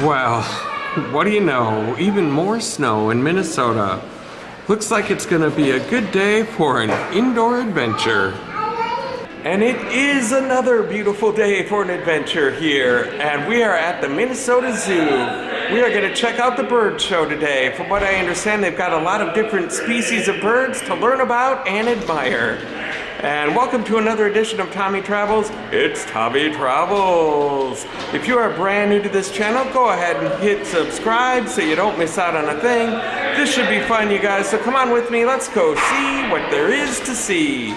Well, what do you know? Even more snow in Minnesota. Looks like it's gonna be a good day for an indoor adventure. And it is another beautiful day for an adventure here, and we are at the Minnesota Zoo. We are gonna check out the bird show today. From what I understand, they've got a lot of different species of birds to learn about and admire. And welcome to another edition of Tommy Travels. It's Tommy Travels. If you are brand new to this channel, go ahead and hit subscribe so you don't miss out on a thing. This should be fun, you guys, so come on with me. Let's go see what there is to see.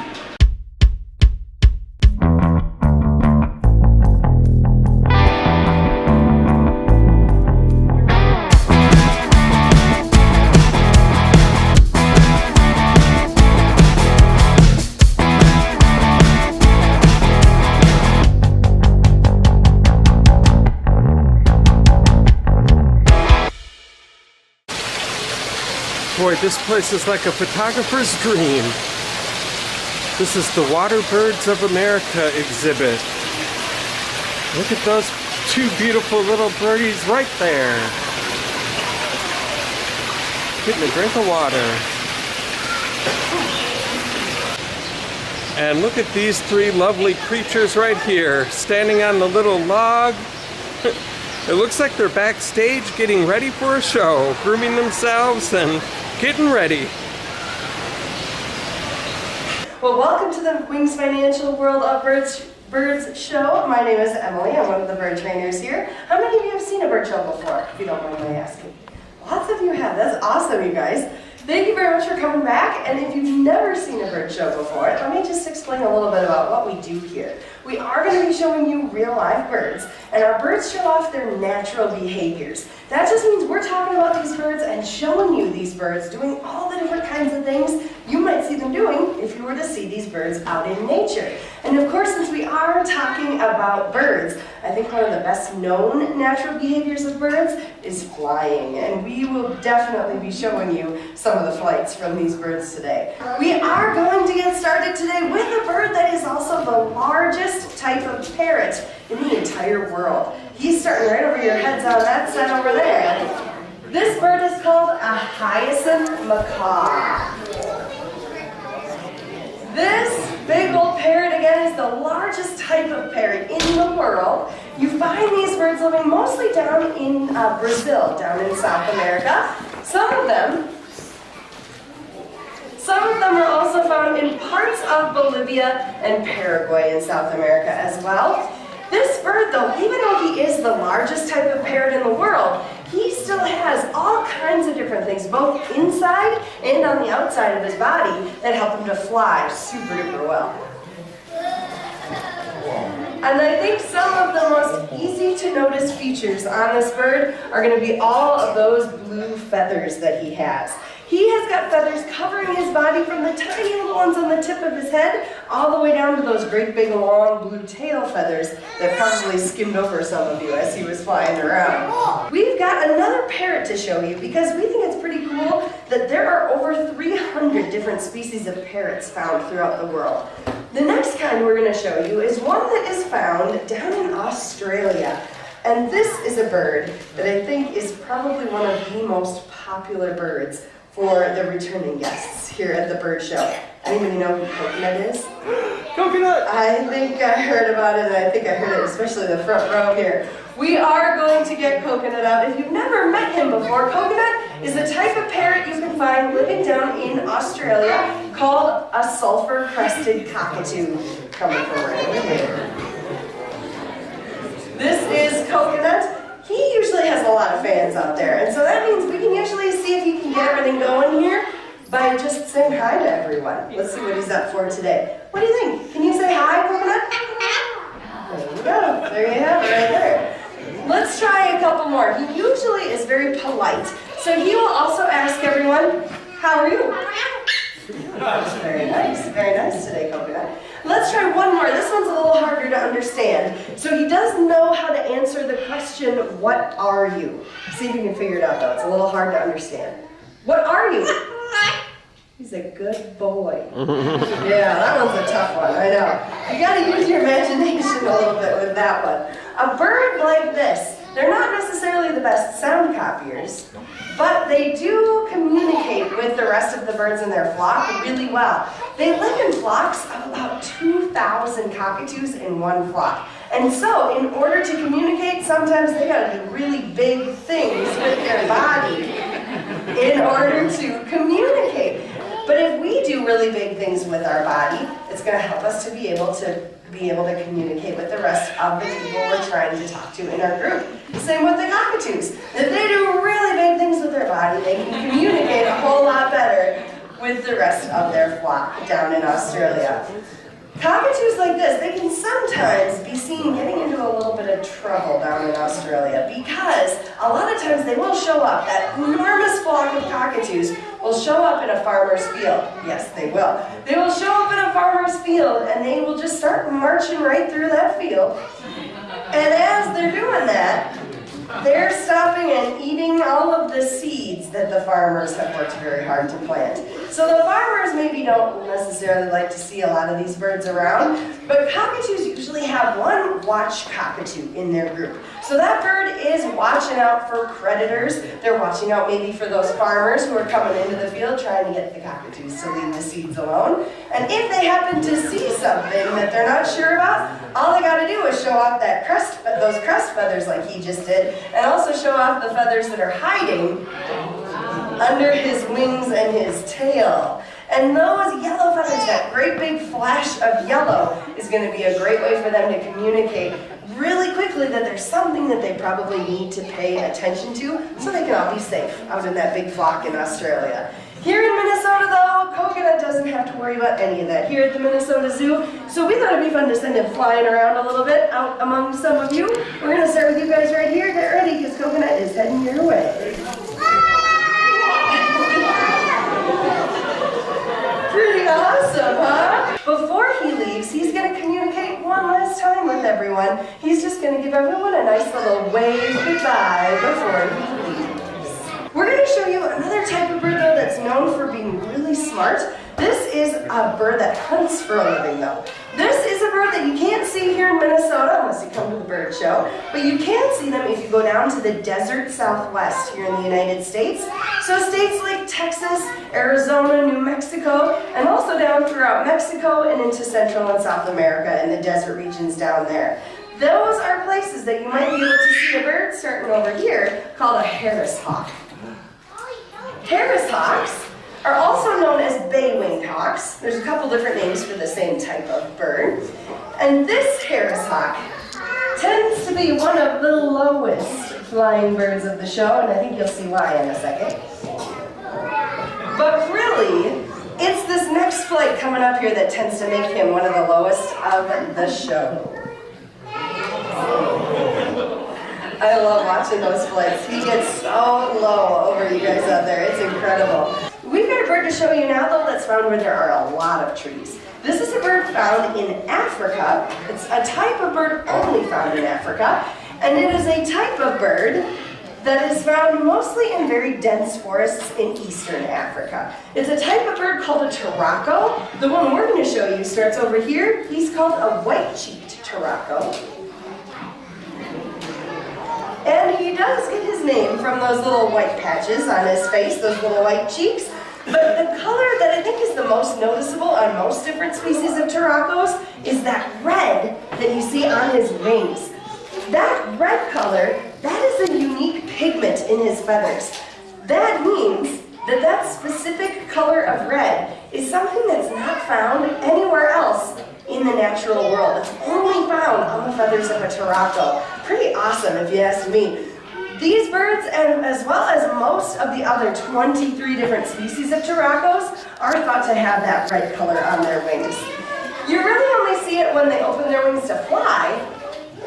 Boy, this place is like a photographer's dream. This is the Water Birds of America exhibit. Look at those two beautiful little birdies right there. Getting a drink of water. And look at these three lovely creatures right here, standing on the little log. It looks like they're backstage getting ready for a show, grooming themselves and getting ready. Well, welcome to the Wings Financial World of Birds show. My name is Emily. I'm one of the bird trainers here. How many of you have seen a bird show before, if you don't mind my asking? Lots of you have. That's awesome, you guys. Thank you very much for coming back. And if you've never seen a bird show before, let me just explain a little bit about what we do here. We are going to be showing you real live birds, and our birds show off their natural behaviors. That just means we're talking about these birds and showing you these birds doing all the different kinds of things you might see them doing if you were to see these birds out in nature. And of course, since we are talking about birds, I think one of the best known natural behaviors of birds is flying, and we will definitely be showing you some of the flights from these birds today. We are going to get started today with a bird that is also the largest type of parrot in the entire world. He's starting right over your heads on that set over there. This bird is called a hyacinth macaw. This big old parrot, again, is the largest type of parrot in the world. You find these birds living mostly down in Brazil, down in South America. Some of them are also found in parts of Bolivia and Paraguay in South America as well. This bird, though, even though he is the largest type of parrot in the world, he still has all kinds of different things, both inside and on the outside of his body, that help him to fly super duper well. And I think some of the most easy to notice features on this bird are going to be all of those blue feathers that he has. He has got feathers covering his body from the tiny little ones on the tip of his head all the way down to those great big long blue tail feathers that probably skimmed over some of you as he was flying around. We've got another parrot to show you because we think it's pretty cool that there are over 300 different species of parrots found throughout the world. The next kind we're going to show you is one that is found down in Australia. And this is a bird that I think is probably one of the most popular birds for the returning guests here at the bird show. Anybody know who Coconut is? Coconut! I think I heard about it, and I think I heard it especially in the front row here. We are going to get Coconut out. If you've never met him before, Coconut is a type of parrot you can find living down in Australia called a sulphur-crested cockatoo, coming from right over here. This is Coconut. He usually has a lot of fans out there, and so that means we can usually see if he can get everything going here by just saying hi to everyone. Let's see what he's up for today. What do you think? Can you say hi, Coconut? There you go. There you have it right there. Let's try a couple more. He usually is very polite, so he will also ask everyone, how are you? Very nice today, Coconut. Let's try one more. This one's a little harder to understand. So he does know how to answer the question, what are you? See if you can figure it out, though. It's a little hard to understand. What are you? He's a good boy. Yeah, that one's a tough one, I know. You gotta use your imagination a little bit with that one. A bird like this, they're not necessarily the best sound copiers, but they do communicate with the rest of the birds in their flock really well. They live in flocks of about 2,000 cockatoos in one flock. And so, in order to communicate, sometimes they gotta do really big things with their body in order to communicate. But if we do really big things with our body, it's gonna help us to be able to communicate with the rest of the people we're trying to talk to in our group. Same with the cockatoos. If they do really big things with their body, they can communicate a whole lot better with the rest of their flock down in Australia. Cockatoos like this, they can sometimes be seen getting into a little bit of trouble down in Australia because a lot of times they will show up, that enormous flock of cockatoos will show up in a farmer's field. Yes, they will. They will show up in a farmer's field and they will just start marching right through that field. And as they're doing that, they're stopping and eating all of the seeds that the farmers have worked very hard to plant. So the farmers maybe don't necessarily like to see a lot of these birds around, but cockatoos usually have one watch cockatoo in their group. So that bird is watching out for predators. They're watching out maybe for those farmers who are coming into the field trying to get the cockatoos to leave the seeds alone. And if they happen to see something that they're not sure about, all they got to do is show off those crest feathers like he just did, and also show off the feathers that are hiding under his wings and his tail. And those yellow feathers, that great big flash of yellow, is going to be a great way for them to communicate really quickly that there's something that they probably need to pay attention to so they can all be safe out in that big flock in Australia. Here in Minnesota, though, Coconut doesn't have to worry about any of that here at the Minnesota Zoo. So we thought it'd be fun to send him flying around a little bit out among some of you. We're going to start with you guys right here. Get ready, because Coconut is heading your way. Pretty awesome, huh? Before he leaves, he's going to communicate one last time with everyone. He's just going to give everyone a nice little wave goodbye before he leaves. We're going to show you another type of bird, though, that's known for being really smart. This is a bird that hunts for a living, though. This is a bird that you can't see here in Minnesota unless you come to the bird show, but you can see them if you go down to the desert Southwest here in the United States. So states like Texas, Arizona, New Mexico, and also down throughout Mexico and into Central and South America and the desert regions down there. Those are places that you might be able to see a bird starting over here called a Harris hawk. Harris hawks are also known as bay-winged hawks. There's a couple different names for the same type of bird. And this Harris hawk tends to be one of the lowest flying birds of the show, and I think you'll see why in a second. But really, it's this next flight coming up here that tends to make him one of the lowest of the show. I love watching those flights. He gets so low over you guys out there. It's incredible. We've got a bird to show you now, though, that's found where there are a lot of trees. This is a bird found in Africa. It's a type of bird only found in Africa, and it is a type of bird that is found mostly in very dense forests in eastern Africa. It's a type of bird called a turaco. The one we're going to show you starts over here. He's called a white-cheeked turaco. And he does get his name from those little white patches on his face, those little white cheeks. But the color that I think is the most noticeable on most different species of turacos is that red that you see on his wings. That red color, that is a unique pigment in his feathers. That means that that specific color of red is something that's not found anywhere else in the natural world. It's only found on the feathers of a turaco. Pretty awesome if you ask me. These birds, and as well as most of the other 23 different species of turacos, are thought to have that red color on their wings. You really only see it when they open their wings to fly,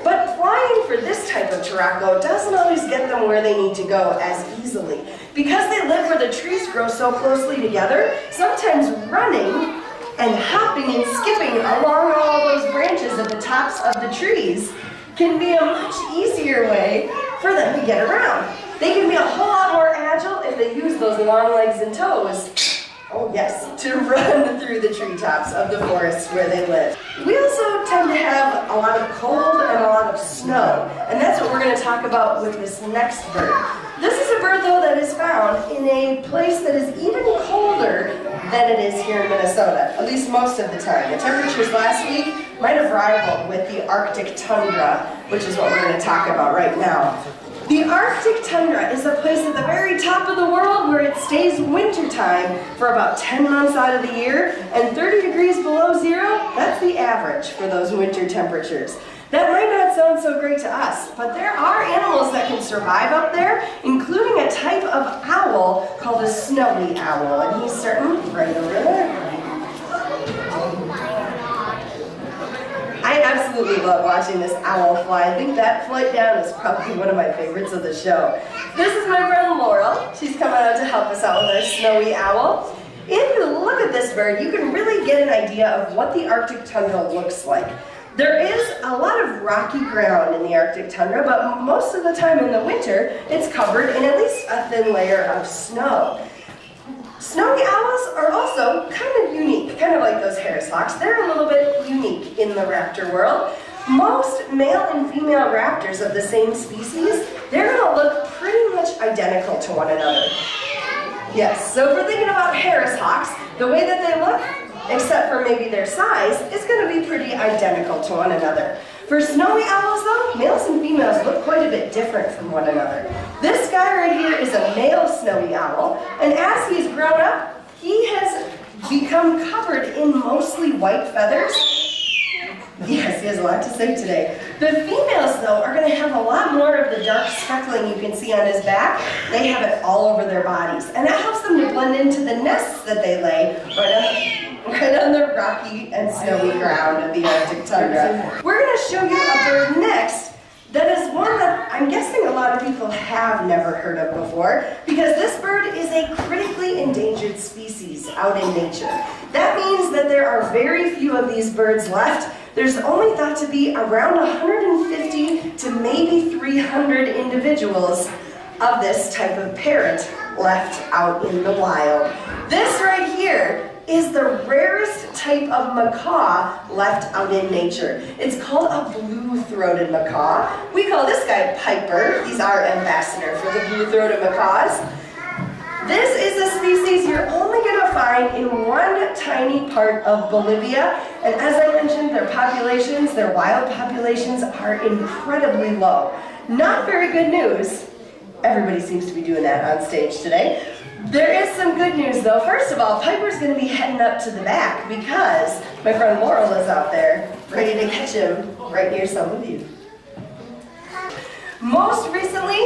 but flying for this type of turaco doesn't always get them where they need to go as easily. Because they live where the trees grow so closely together, sometimes running and hopping and skipping along all those branches at the tops of the trees can be a much easier way for them to get around. They can be a whole lot more agile if they use those long legs and toes Oh yes, to run through the treetops of the forests where they live. We also tend to have a lot of cold and a lot of snow, and that's what we're going to talk about with this next bird. This is a bird, though, that is found in a place that is even colder than it is here in Minnesota, at least most of the time. The temperatures last week might have rivaled with the Arctic tundra, which is what we're going to talk about right now. The Arctic tundra is a place at the very top of the world where it stays wintertime for about 10 months out of the year, and 30 degrees below zero, that's the average for those winter temperatures. That might not sound so great to us, but there are animals that can survive up there, including a type of owl called a snowy owl, and he's starting right over there. I absolutely love watching this owl fly. I think that flight down is probably one of my favorites of the show. This is my friend Laurel. She's coming out to help us out with our snowy owl. If you look at this bird, you can really get an idea of what the Arctic tundra looks like. There is a lot of rocky ground in the Arctic tundra, but most of the time in the winter, it's covered in at least a thin layer of snow. Snowy owls are also kind of unique, kind of like those Harris hawks. They're a little bit unique in the raptor world. Most male and female raptors of the same species, they're going to look pretty much identical to one another. Yes, so if we're thinking about Harris hawks, the way that they look, except for maybe their size, is going to be pretty identical to one another. For snowy owls, though, males and females look quite a bit different from one another. This guy right here is a male snowy owl, and as he's grown up, he has become covered in mostly white feathers. Yes, he has a lot to say today. The females, though, are going to have a lot more of the dark speckling you can see on his back. They have it all over their bodies, and that helps them to blend into the nests that they lay right on the rocky and snowy ground of the Arctic tundra. We're going to show you a bird next that is one that I'm guessing a lot of people have never heard of before, because this bird is a critically endangered species out in nature. That means that there are very few of these birds left. There's only thought to be around 150 to maybe 300 individuals of this type of parrot left out in the wild. This right here is the rarest type of macaw left out in nature. It's called a blue-throated macaw. We call this guy Piper. He's our ambassador for the blue-throated macaws. This is a species you're only going to find in one tiny part of Bolivia, and as I mentioned, their populations, their wild populations, are incredibly low. Not very good news. Everybody seems to be doing that on stage today. There is some good news, though. First of all, Piper's going to be heading up to the back because my friend Laurel is out there ready to catch him right near some of you. Most recently,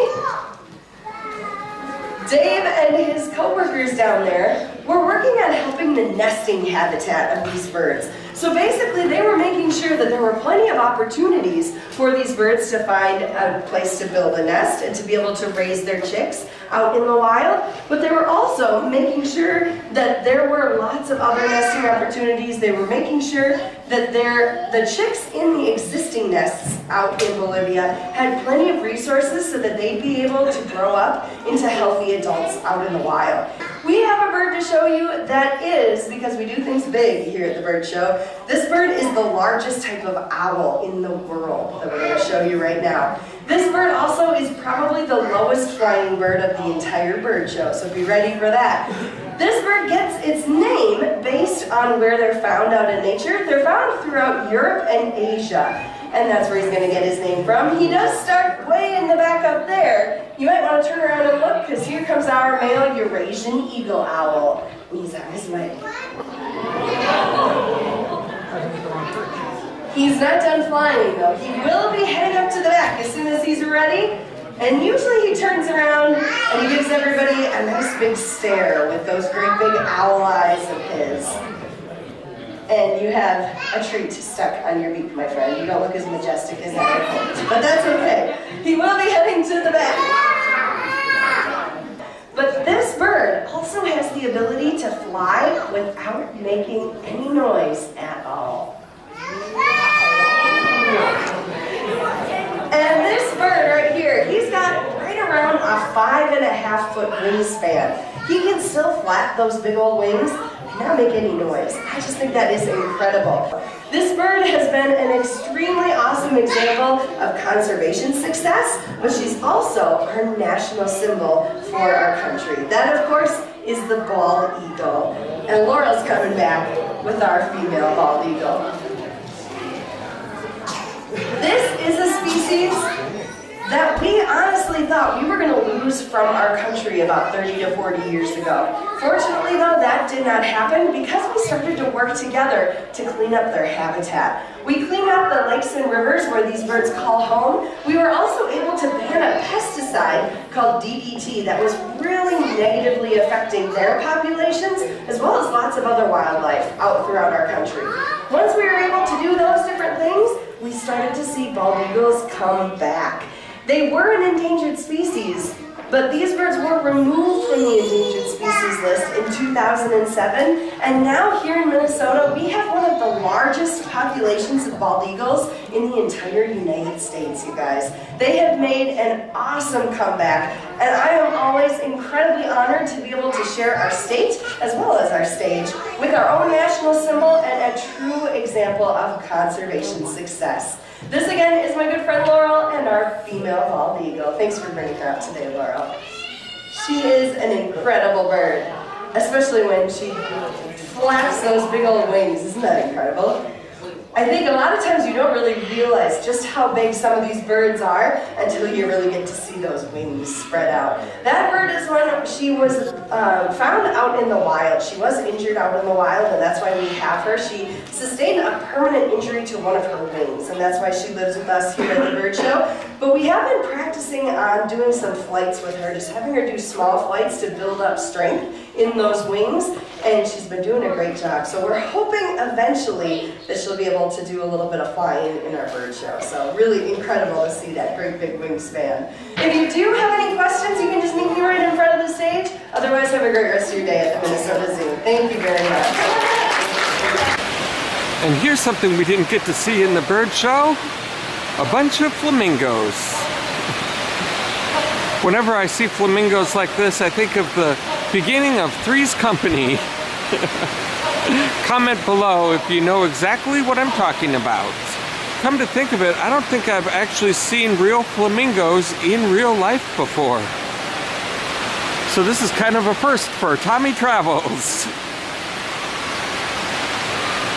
Dave and his co-workers down there were working on helping the nesting habitat of these birds. So basically, they were making sure that there were plenty of opportunities for these birds to find a place to build a nest and to be able to raise their chicks out in the wild. But they were also making sure that there were lots of other nesting opportunities. They were making sure that the chicks in the existing nests out in Bolivia had plenty of resources so that they'd be able to grow up into healthy adults out in the wild. We have a bird to show you that is, because we do things big here at the Bird Show, this bird is the largest type of owl in the world that we're going to show you right now. This bird also is probably the lowest flying bird of the entire bird show, so be ready for that. This bird gets its name based on where they're found out in nature. They're found throughout Europe and Asia, and that's where he's going to get his name from. He does start way in the back up there. You might want to turn around and look, because here comes our male Eurasian eagle owl. He's on his way. He's not done flying, though. He will be heading up to the back as soon as he's ready. And usually he turns around and he gives everybody a nice big stare with those great big owl eyes of his. And you have a treat stuck on your beak, my friend. You don't look as majestic as I hoped, but that's okay. He will be heading to the back. But this bird also has the ability to fly without making any noise at all. And this bird right here, he's got right around a 5.5-foot wingspan. he can still flap those big old wings and not make any noise. I just think that is incredible. This bird has been an extremely awesome example of conservation success, but she's also our national symbol for our country. That, of course, is the bald eagle. And Laurel's coming back with our female bald eagle. This is a species that we honestly thought we were going to lose from our country about 30 to 40 years ago. Fortunately, though, that did not happen because we started to work together to clean up their habitat. We cleaned up the lakes and rivers where these birds call home. We were also able to ban a pesticide called DDT that was really negatively affecting their populations, as well as lots of other wildlife out throughout our country. Once we were able to do those different things, we started to see bald eagles come back. They were an endangered species, but these birds were removed from the endangered species list in 2007, and now here in Minnesota, we have one of the largest populations of bald eagles in the entire United States, you guys. They have made an awesome comeback, and I am always incredibly honored to be able to share our state, as well as our stage, with our own national symbol and a true example of conservation success. This again is my good friend Laurel and our female bald eagle. Thanks for bringing her up today, Laurel. She is an incredible bird, especially when she flaps those big old wings. Isn't that incredible? I think a lot of times you don't really realize just how big some of these birds are until you really get to see those wings spread out. That bird is one, she was found out in the wild. She was injured out in the wild, and that's why we have her. She sustained a permanent injury to one of her wings, and that's why she lives with us here at the bird show. But we have been practicing on doing some flights with her, just having her do small flights to build up strength in those wings, and she's been doing a great job. So we're hoping eventually that she'll be able to do a little bit of flying in our bird show. So really incredible to see that great big wingspan. If you do have any questions, you can just meet me right in front of the stage. Otherwise, have a great rest of your day at the Minnesota Zoo. Thank you very much. And here's something we didn't get to see in the bird show. A bunch of flamingos. Whenever I see flamingos like this, I think of the beginning of Three's Company. Comment below if you know exactly what I'm talking about. Come to think of it, I don't think I've actually seen real flamingos in real life before. So this is kind of a first for Tommy Travels.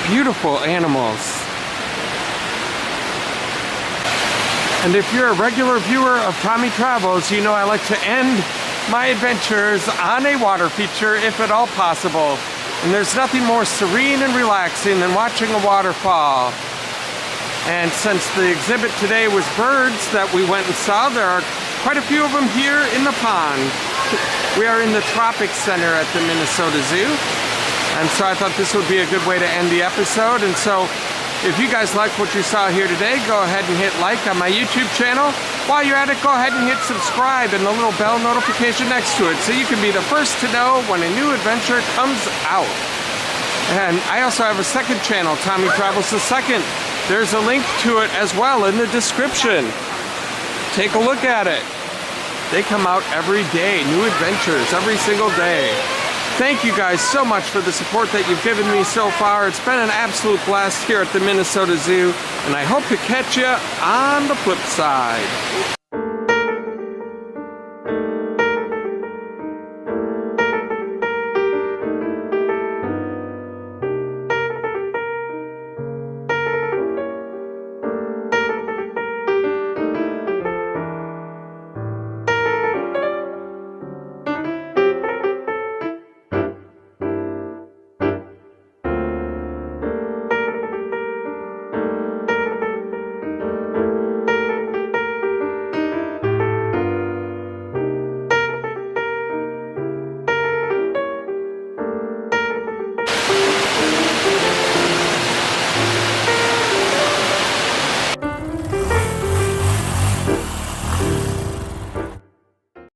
Beautiful animals. And if you're a regular viewer of Tommy Travels, you know I like to end my adventures on a water feature if at all possible. And there's nothing more serene and relaxing than watching a waterfall. And since the exhibit today was birds that we went and saw, there are quite a few of them here in the pond. We are in the Tropics Center at the Minnesota Zoo. And so I thought this would be a good way to end the episode. And so if you guys like what you saw here today, go ahead and hit like on my YouTube channel. While you're at it, go ahead and hit subscribe and the little bell notification next to it so you can be the first to know when a new adventure comes out. And I also have a second channel, Tommy Travels the Second. There's a link to it as well in the description. Take a look at it. They come out every day, new adventures every single day. Thank you guys so much for the support that you've given me so far. It's been an absolute blast here at the Minnesota Zoo, and I hope to catch you on the flip side.